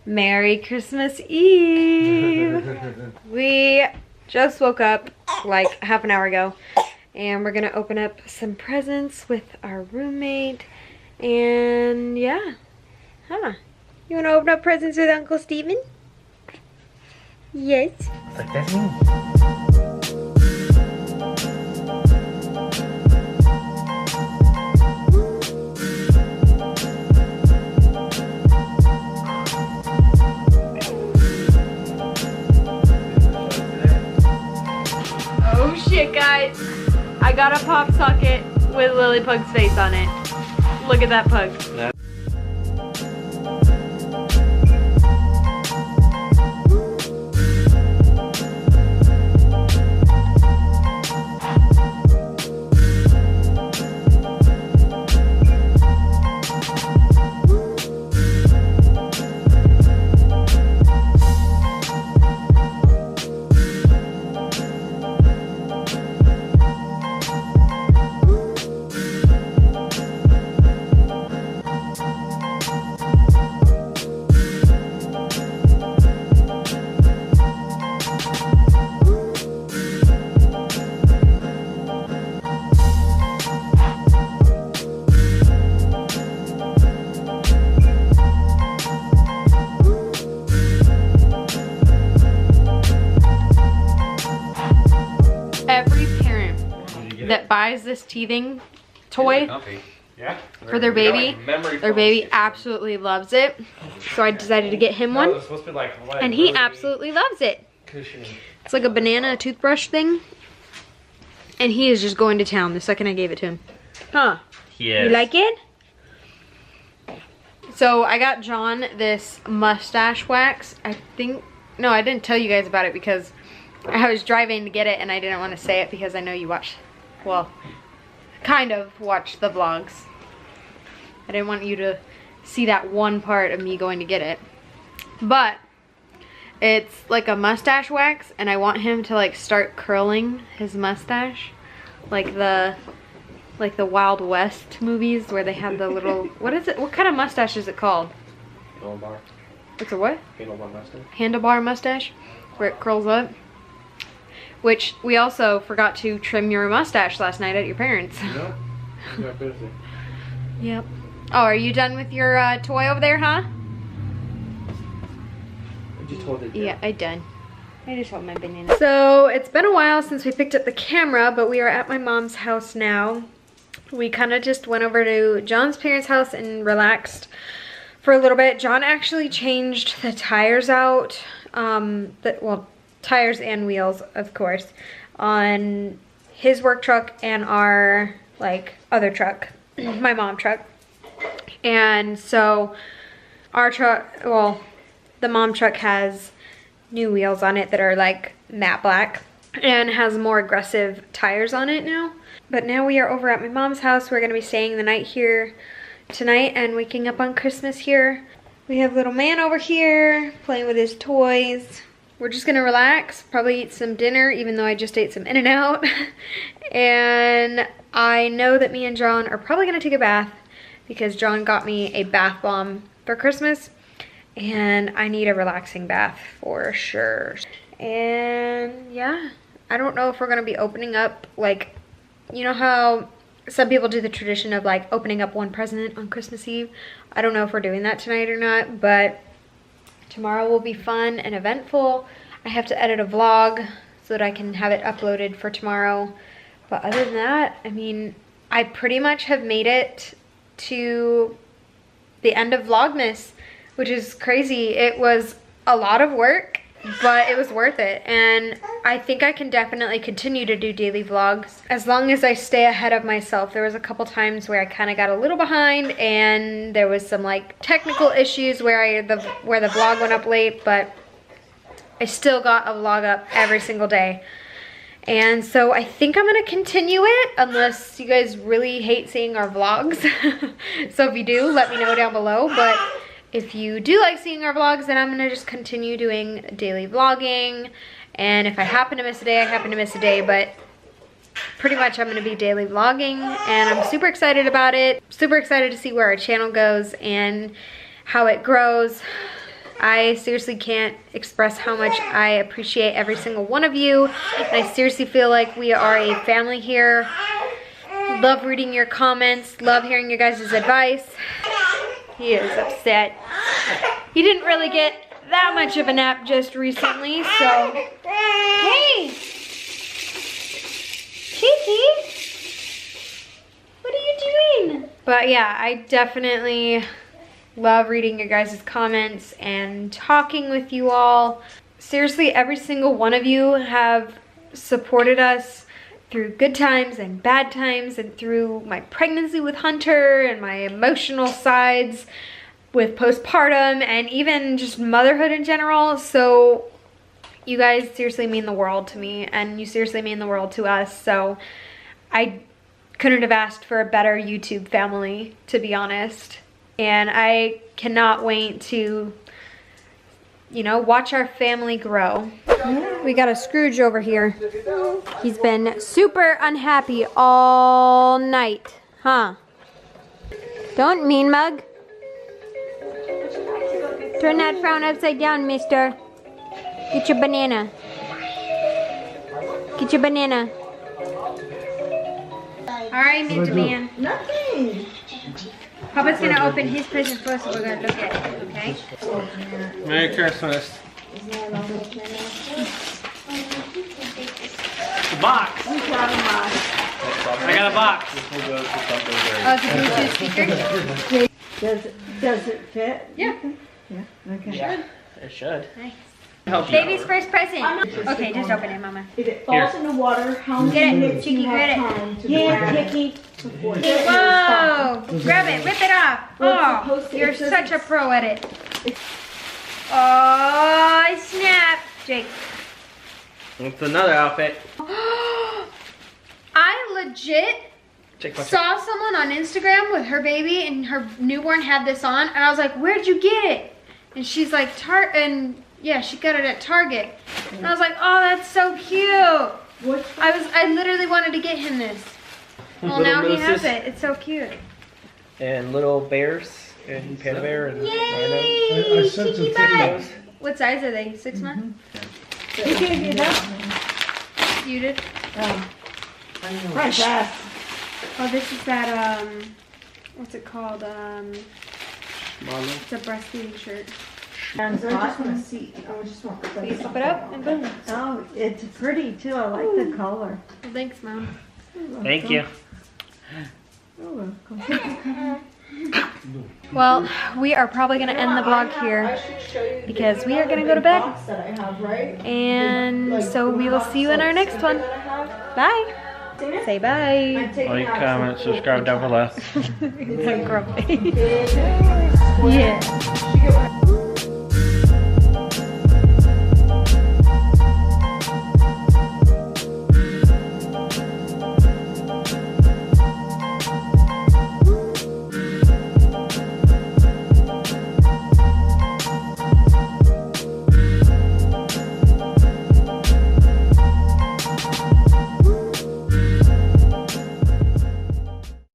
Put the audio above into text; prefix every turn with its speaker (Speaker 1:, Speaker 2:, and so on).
Speaker 1: Merry Christmas Eve! We just woke up like half an hour ago and we're gonna open up some presents with our roommate and yeah. Huh. You wanna open up presents with Uncle Steven? Yes.
Speaker 2: What's like that mean?
Speaker 1: Oh shit, guys. I got a pop socket with Lily Pug's face on it. Look at that pug. That buys this teething toy for their baby, absolutely loves it. So I decided to get him one, and he absolutely loves it. It's like a banana toothbrush thing, and he is just going to town the second I gave it to him. Huh? Yes. You like it? So I got John this mustache wax. I didn't tell you guys about it because I was driving to get it and I didn't want to say it because I know you watch. Well, kind of watch the vlogs. I didn't want you to see that one part of me going to get it. But it's like a mustache wax and I want him to like start curling his mustache like the Wild West movies where they have the little, what is it? What kind of mustache is it called?
Speaker 2: Handlebar.
Speaker 1: It's a what?
Speaker 2: Handlebar mustache.
Speaker 1: Handlebar mustache, where it curls up. Which we also forgot to trim your mustache last night at your parents'.
Speaker 2: Yeah. Yeah, busy.
Speaker 1: Yep. Oh, are you done with your toy over there, huh?
Speaker 2: You told it.
Speaker 1: Yeah, I done. I just want my banana. So it's been a while since we picked up the camera, but we are at my mom's house now. We kind of just went over to John's parents' house and relaxed for a little bit. John actually changed the tires out. Tires and wheels, of course, on his work truck and our other truck, my mom truck. And so our truck, well, the mom truck has new wheels on it that are like matte black and has more aggressive tires on it now. But now we are over at my mom's house. We're gonna be staying the night here tonight and waking up on Christmas here. We have little man over here playing with his toys. We're just gonna relax, probably eat some dinner, even though I just ate some In-N-Out. And I know that me and John are probably gonna take a bath because John got me a bath bomb for Christmas and I need a relaxing bath for sure. And yeah, I don't know if we're gonna be opening up, like, you know how some people do the tradition of like opening up one present on Christmas Eve? I don't know if we're doing that tonight or not, but tomorrow will be fun and eventful. I have to edit a vlog so that I can have it uploaded for tomorrow. But other than that, I mean, I pretty much have made it to the end of Vlogmas, which is crazy. It was a lot of work, but it was worth it. And I think I can definitely continue to do daily vlogs as long as I stay ahead of myself. There was a couple times where I kind of got a little behind and there was some like technical issues where the vlog went up late, but I still got a vlog up every single day. And so I think I'm gonna continue it unless you guys really hate seeing our vlogs. So if you do, let me know down below. But if you do like seeing our vlogs, then I'm gonna just continue doing daily vlogging. And if I happen to miss a day, I happen to miss a day. But pretty much I'm gonna be daily vlogging, and I'm super excited about it. Super excited to see where our channel goes and how it grows. I seriously can't express how much I appreciate every single one of you. And I seriously feel like we are a family here. Love reading your comments, love hearing your guys' advice. He is upset. He didn't really get that much of a nap just recently, so. Hey! Cheeky! What are you doing? But yeah, I definitely love reading your guys' comments and talking with you all. Seriously, every single one of you have supported us through good times and bad times, and through my pregnancy with Hunter and my emotional sides with postpartum and even just motherhood in general. So you guys seriously mean the world to me, and you seriously mean the world to us. So I couldn't have asked for a better YouTube family, to be honest. And I cannot wait to, you know, watch our family grow. We got a Scrooge over here. He's been super unhappy all night, huh? Don't mean mug. Turn that frown upside down, mister. Get your banana. Get your banana. All right, Ninja Man.
Speaker 3: Nothing.
Speaker 1: Papa's gonna open his present first, and we're gonna look at it, okay?
Speaker 2: Merry Christmas. The box. I got a box.
Speaker 1: Oh, it's a Bluetooth speaker?
Speaker 3: Does it fit?
Speaker 1: Yeah.
Speaker 3: Yeah. Okay.
Speaker 2: Yeah, it should.
Speaker 1: Nice.
Speaker 2: Help you
Speaker 1: Baby's
Speaker 2: out.
Speaker 1: first present. Okay, just open it, Mama.
Speaker 3: If it falls in the water, how many
Speaker 1: Get it,
Speaker 3: minutes do
Speaker 1: Chicky,
Speaker 3: you have
Speaker 1: get it.
Speaker 3: time to grab it? Before it
Speaker 1: Whoa! Grab it, rip it off.
Speaker 3: Well, it's
Speaker 1: Oh,
Speaker 3: supposed to-
Speaker 1: you're
Speaker 3: it says
Speaker 1: such a
Speaker 3: it's-
Speaker 1: pro at it. Oh, snap. Jake.
Speaker 2: It's another outfit.
Speaker 1: I legit
Speaker 2: Check my
Speaker 1: saw someone on Instagram with her baby, and her newborn had this on, and I was like, where'd you get it? And she's like, yeah, she got it at Target. And I was like, oh, that's so cute. I literally wanted to get him this. Well,
Speaker 2: Little
Speaker 1: now he has
Speaker 2: mooses.
Speaker 1: it. It's so cute.
Speaker 2: And little bears and panda bear and rhino.
Speaker 1: Yay!
Speaker 4: I sent
Speaker 1: Cheeky
Speaker 4: some
Speaker 1: bye.
Speaker 4: videos.
Speaker 1: What size are they? 6 months?
Speaker 3: You gave me that?
Speaker 1: You did?
Speaker 3: Front glass.
Speaker 1: Oh, this is that, what's it called?
Speaker 2: Marlin.
Speaker 1: It's a breastfeeding shirt.
Speaker 3: And so I just want to see. I just want to
Speaker 1: You flip it up and boom.
Speaker 3: Oh, it's pretty too. I like the color.
Speaker 1: Well, thanks, Mom.
Speaker 2: Thank you.
Speaker 3: You're welcome.
Speaker 1: Well, we are probably going to end the vlog here because we are going to go to bed. And so we will see you in our next one. Bye. Say bye.
Speaker 2: Like, comment, subscribe down below.
Speaker 1: It's so grumpy. Yeah.